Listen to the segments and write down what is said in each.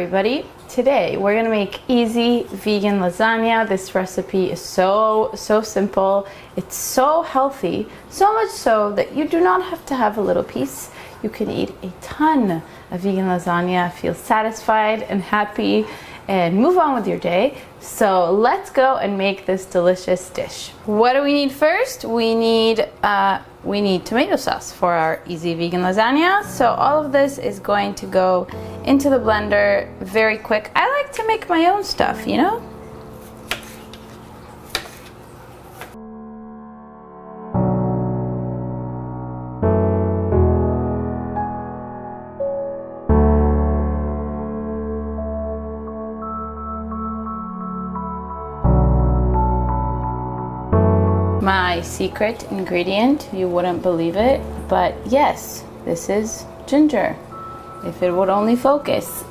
everybody. Today we're gonna make easy vegan lasagna. This recipe is so simple. It's so healthy, so much so that you do not have to have a little piece. You can eat a ton of vegan lasagna, feel satisfied and happy, and move on with your day. So let's go and make this delicious dish. What do we need first? We need tomato sauce for our easy vegan lasagna. So all of this is going to go into the blender very quick. I like to make my own stuff, you know? My secret ingredient, you wouldn't believe it, but yes, this is ginger. If it would only focus.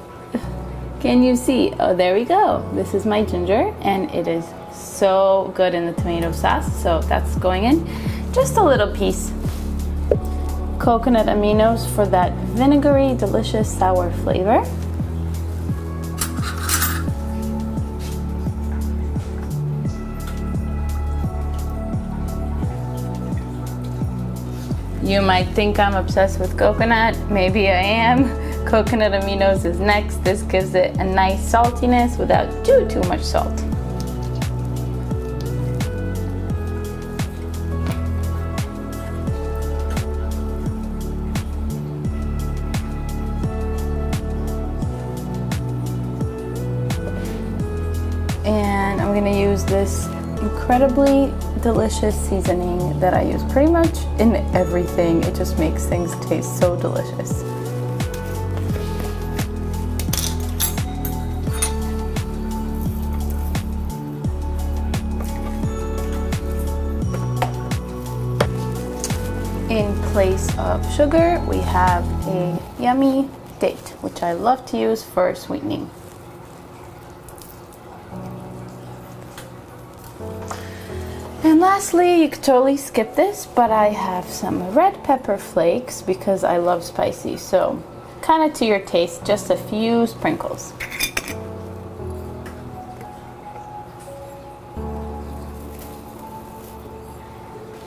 Can you see? Oh, there we go. This is my ginger, and it is so good in the tomato sauce, so that's going in. Just a little piece. Coconut aminos for that vinegary, delicious, sour flavor. You might think I'm obsessed with coconut. Maybe I am. Coconut aminos is next. This gives it a nice saltiness without too much salt. And I'm gonna use this incredibly delicious seasoning that I use pretty much in everything. It just makes things taste so delicious. In place of sugar, we have a yummy date, which I love to use for sweetening. And lastly, you could totally skip this, but I have some red pepper flakes because I love spicy, so kind of to your taste, just a few sprinkles.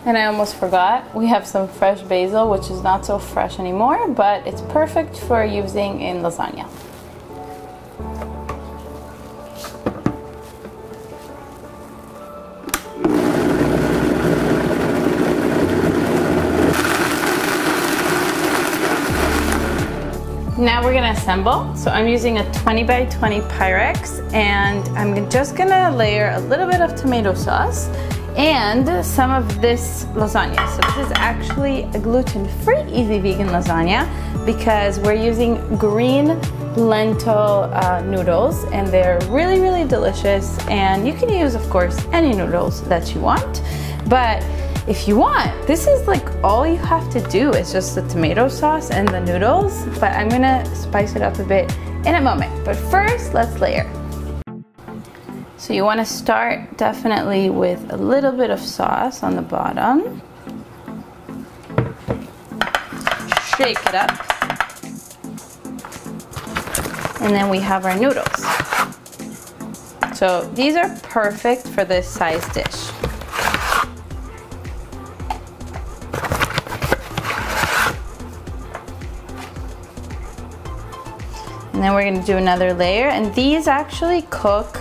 And I almost forgot, we have some fresh basil, which is not so fresh anymore, but it's perfect for using in lasagna. Now we're gonna assemble. So I'm using a 20 by 20 Pyrex, and I'm just gonna layer a little bit of tomato sauce and some of this lasagna. So this is actually a gluten-free easy vegan lasagna because we're using green lentil noodles, and they're really delicious. And you can use, of course, any noodles that you want, but if you want, this is like all you have to do is just the tomato sauce and the noodles, but I'm gonna spice it up a bit in a moment. But first, let's layer. So you wanna start definitely with a little bit of sauce on the bottom. Shake it up. And then we have our noodles. So these are perfect for this size dish. And then we're gonna do another layer, and these actually cook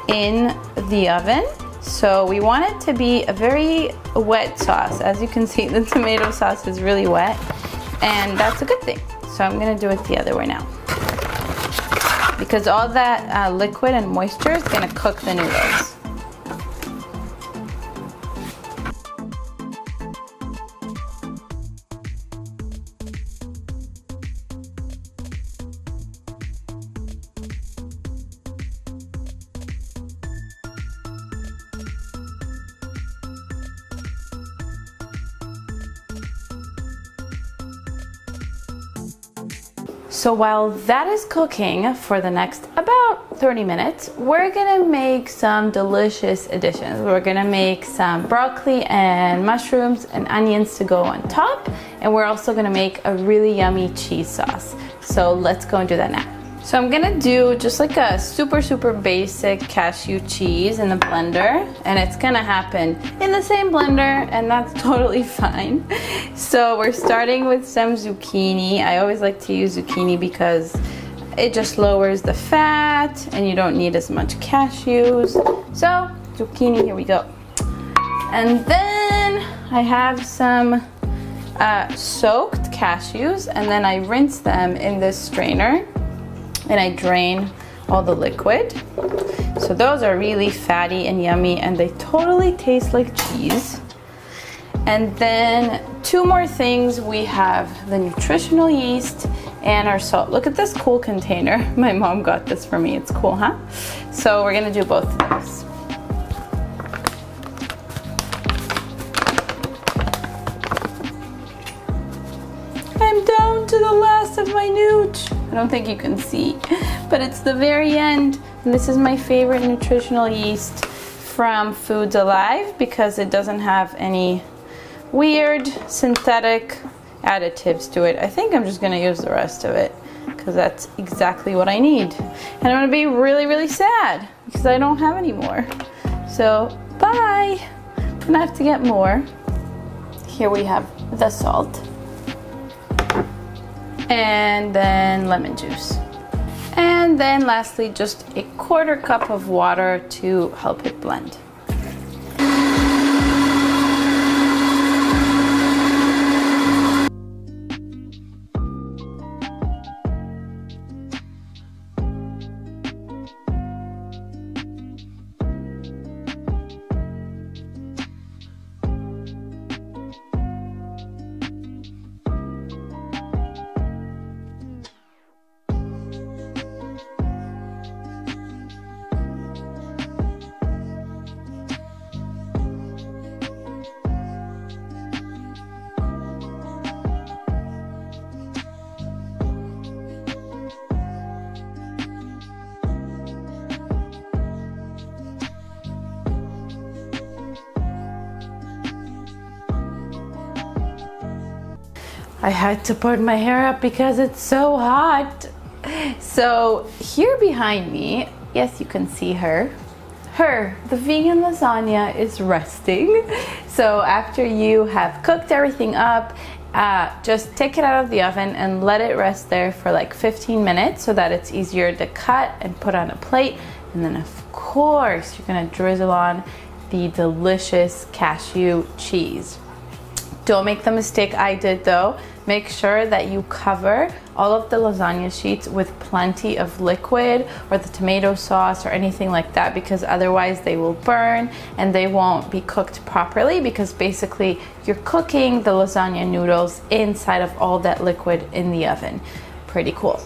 in the oven. So we want it to be a very wet sauce. As you can see, the tomato sauce is really wet, and that's a good thing. So I'm gonna do it the other way now. Because all that liquid and moisture is gonna cook the noodles. So while that is cooking for the next about 30 minutes, we're gonna make some delicious additions. We're gonna make some broccoli and mushrooms and onions to go on top, and we're also gonna make a really yummy cheese sauce. So let's go and do that now. So I'm gonna do just like a super basic cashew cheese in the blender, and it's gonna happen in the same blender, and that's totally fine. So we're starting with some zucchini. I always like to use zucchini because it just lowers the fat and you don't need as much cashews. So zucchini, here we go. And then I have some soaked cashews, and then I rinse them in this strainer and I drain all the liquid. So those are really fatty and yummy, and they totally taste like cheese. And then two more things. We have the nutritional yeast and our salt. Look at this cool container. My mom got this for me. It's cool, huh? So we're gonna do both of those. I'm down to the last of my nooch. I don't think you can see, but it's the very end. And this is my favorite nutritional yeast from Foods Alive because it doesn't have any weird synthetic additives to it. I think I'm just gonna use the rest of it because that's exactly what I need. And I'm gonna be really sad because I don't have any more. So bye. I'm gonna have to get more. Here we have the salt. And then lemon juice. And then lastly, just a 1/4 cup of water to help it blend. I had to put my hair up because it's so hot. So here behind me, yes, you can see her. The vegan lasagna is resting. So after you have cooked everything up, just take it out of the oven and let it rest there for like 15 minutes so that it's easier to cut and put on a plate. And then of course, you're gonna drizzle on the delicious cashew cheese. Don't make the mistake I did though. Make sure that you cover all of the lasagna sheets with plenty of liquid or the tomato sauce or anything like that, because otherwise they will burn and they won't be cooked properly, because basically you're cooking the lasagna noodles inside of all that liquid in the oven. Pretty cool.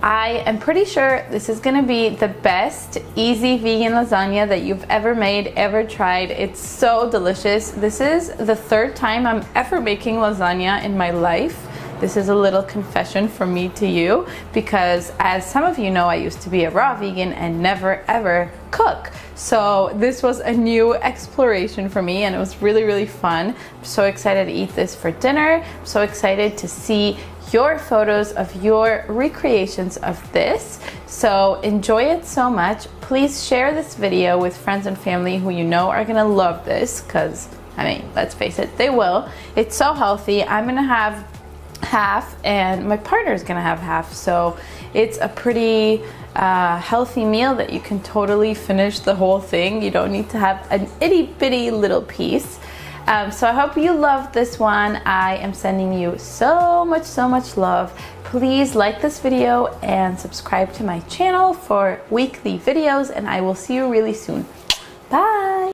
I am pretty sure this is gonna be the best easy vegan lasagna that you've ever made, ever tried. It's so delicious. This is the 3rd time I'm ever making lasagna in my life. This is a little confession from me to you, because as some of you know, I used to be a raw vegan and never ever cook. So this was a new exploration for me and it was really fun. I'm so excited to eat this for dinner. I'm so excited to see your photos of your recreations of this. So enjoy it so much. Please share this video with friends and family who you know are gonna love this, because I mean, let's face it, they will. It's so healthy. I'm gonna have half and my partner's gonna have half, so it's a pretty healthy meal that you can totally finish the whole thing. You don't need to have an itty bitty little piece. So I hope you love this one. I am sending you so much love. Please like this video and subscribe to my channel for weekly videos, and I will see you really soon.